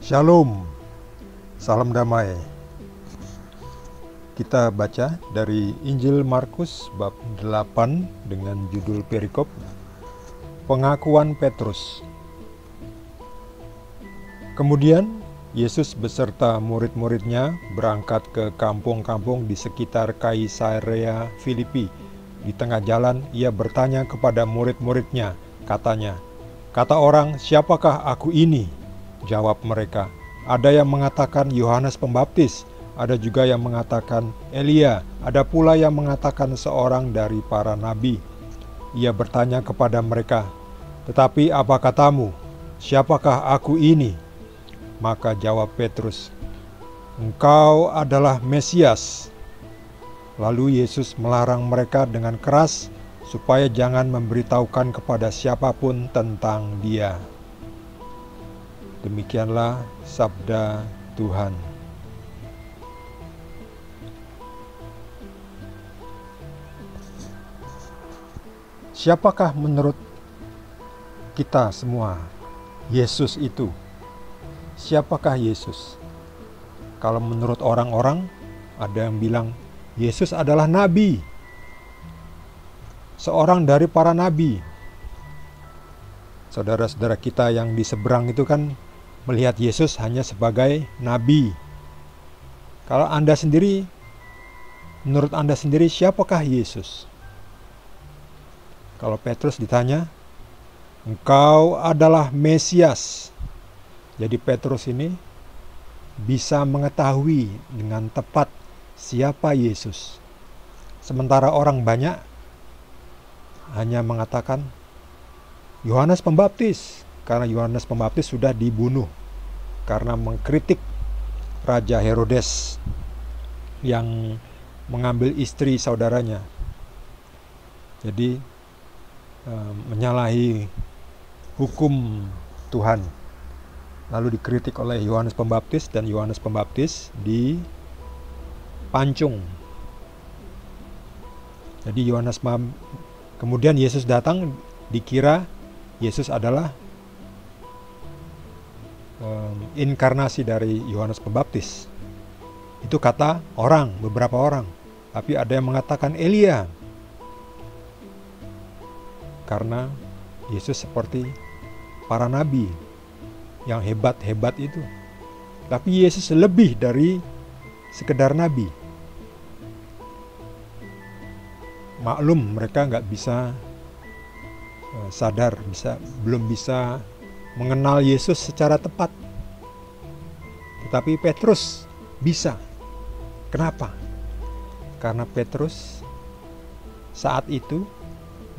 Shalom, salam damai. Kita baca dari Injil Markus bab 8 dengan judul perikop Pengakuan Petrus. Kemudian Yesus beserta murid-muridnya berangkat ke kampung-kampung di sekitar Kaisarea Filipi. Di tengah jalan ia bertanya kepada murid-muridnya, katanya, "Kata orang, siapakah aku ini?" Jawab mereka, "Ada yang mengatakan Yohanes Pembaptis, ada juga yang mengatakan Elia, ada pula yang mengatakan seorang dari para nabi." Ia bertanya kepada mereka, "Tetapi apa katamu? Siapakah aku ini?" Maka jawab Petrus, "Engkau adalah Mesias." Lalu Yesus melarang mereka dengan keras supaya jangan memberitahukan kepada siapapun tentang Dia. Demikianlah sabda Tuhan. Siapakah menurut kita semua Yesus itu? Siapakah Yesus? Kalau menurut orang-orang, ada yang bilang Yesus adalah nabi, seorang dari para nabi. Saudara-saudara kita yang di seberang itu kan melihat Yesus hanya sebagai nabi. Kalau Anda sendiri, menurut Anda sendiri, siapakah Yesus? Kalau Petrus ditanya, "Engkau adalah Mesias." Jadi Petrus ini bisa mengetahui dengan tepat siapa Yesus. Sementara orang banyak hanya mengatakan Yohanes Pembaptis, karena Yohanes Pembaptis sudah dibunuh karena mengkritik Raja Herodes yang mengambil istri saudaranya. Jadi menyalahi hukum Tuhan. Lalu dikritik oleh Yohanes Pembaptis dan Yohanes Pembaptis dipancung. Jadi kemudian Yesus datang, dikira Yesus adalah inkarnasi dari Yohanes Pembaptis. Itu kata orang, beberapa orang. Tapi ada yang mengatakan Elia, karena Yesus seperti para nabi yang hebat-hebat itu. Tapi Yesus lebih dari sekedar nabi. Maklum mereka nggak bisa sadar, belum bisa mengenal Yesus secara tepat. Tetapi Petrus bisa. Kenapa? Karena Petrus saat itu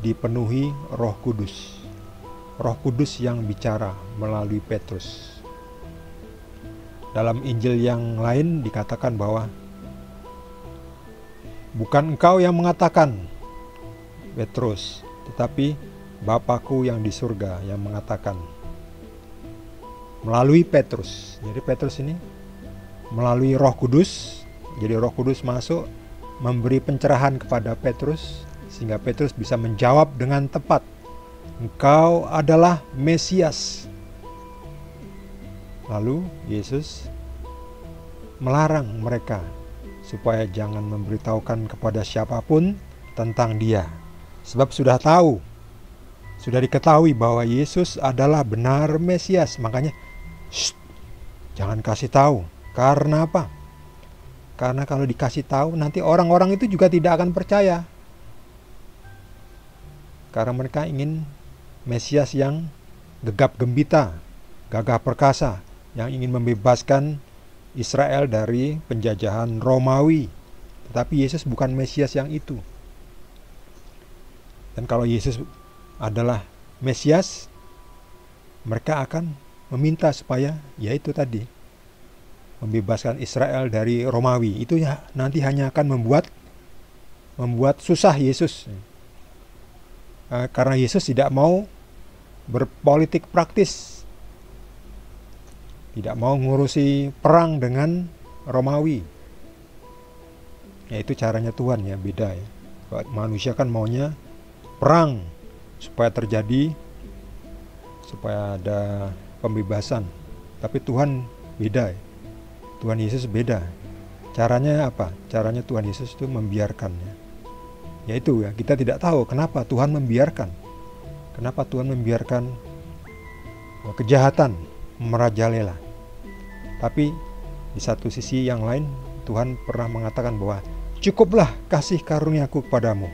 dipenuhi Roh Kudus. Roh Kudus yang bicara melalui Petrus. Dalam Injil yang lain dikatakan bahwa bukan engkau yang mengatakan, Petrus, tetapi Bapakku yang di surga yang mengatakan. Melalui Petrus. Jadi Petrus ini melalui Roh Kudus. Jadi Roh Kudus masuk memberi pencerahan kepada Petrus sehingga Petrus bisa menjawab dengan tepat, "Engkau adalah Mesias." Lalu Yesus melarang mereka supaya jangan memberitahukan kepada siapapun tentang Dia. Sebab sudah tahu, sudah diketahui bahwa Yesus adalah benar Mesias. Makanya jangan kasih tahu. Karena apa? Karena kalau dikasih tahu nanti orang-orang itu juga tidak akan percaya. Karena mereka ingin Mesias yang gegap gembita, gagah perkasa, yang ingin membebaskan Israel dari penjajahan Romawi. Tetapi Yesus bukan Mesias yang itu. Dan kalau Yesus adalah Mesias, mereka akan meminta supaya yaitu tadi membebaskan Israel dari Romawi. Itu ya nanti hanya akan membuat susah Yesus. Karena Yesus tidak mau berpolitik praktis, tidak mau ngurusi perang dengan Romawi. Ya itu caranya Tuhan ya, beda ya. Manusia kan maunya perang supaya terjadi, supaya ada pembebasan. Tapi Tuhan beda. Tuhan Yesus beda. Caranya apa? Caranya Tuhan Yesus itu membiarkannya. Yaitu ya, kita tidak tahu kenapa Tuhan membiarkan. Kenapa Tuhan membiarkan kejahatan merajalela. Tapi di satu sisi yang lain, Tuhan pernah mengatakan bahwa cukuplah kasih karuniaku kepadamu,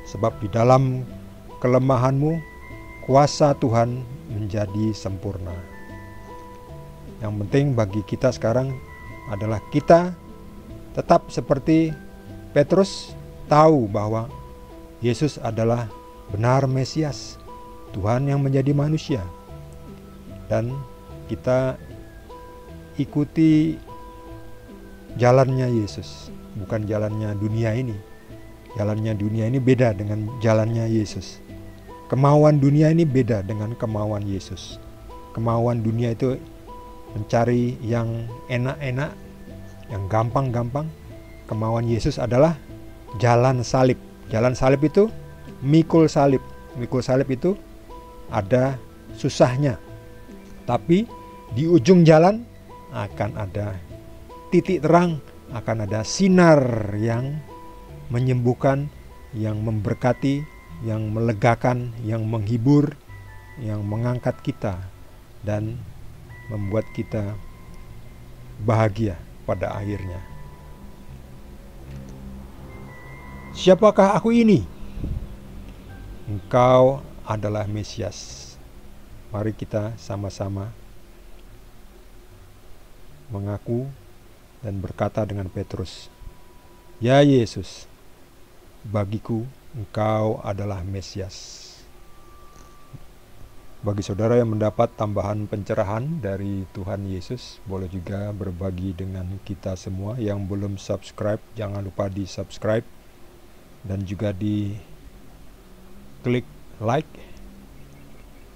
sebab di dalam kelemahanmu kuasa Tuhan menjadi sempurna. Yang penting bagi kita sekarang adalah kita tetap seperti Petrus, tahu bahwa Yesus adalah benar Mesias, Tuhan yang menjadi manusia. Dan kita ikuti jalannya Yesus, bukan jalannya dunia ini. Jalannya dunia ini beda dengan jalannya Yesus. Kemauan dunia ini beda dengan kemauan Yesus. Kemauan dunia itu mencari yang enak-enak, yang gampang-gampang. Kemauan Yesus adalah jalan salib. Jalan salib itu mikul salib. Mikul salib itu ada susahnya. Tapi di ujung jalan akan ada titik terang, akan ada sinar yang menyembuhkan, yang memberkati, yang melegakan, yang menghibur, yang mengangkat kita dan membuat kita bahagia pada akhirnya. Siapakah aku ini? Engkau adalah Mesias. Mari kita sama-sama mengaku dan berkata dengan Petrus, "Ya Yesus, bagiku Engkau adalah Mesias." Bagi saudara yang mendapat tambahan pencerahan dari Tuhan Yesus, boleh juga berbagi dengan kita semua. Yang belum subscribe, jangan lupa di subscribe dan juga di klik like.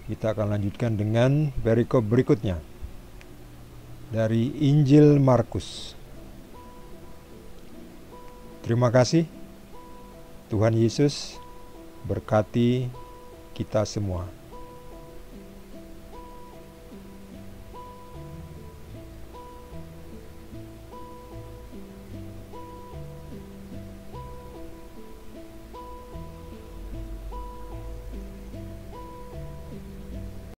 Kita akan lanjutkan dengan perikop berikutnya dari Injil Markus. Terima kasih. Tuhan Yesus berkati kita semua.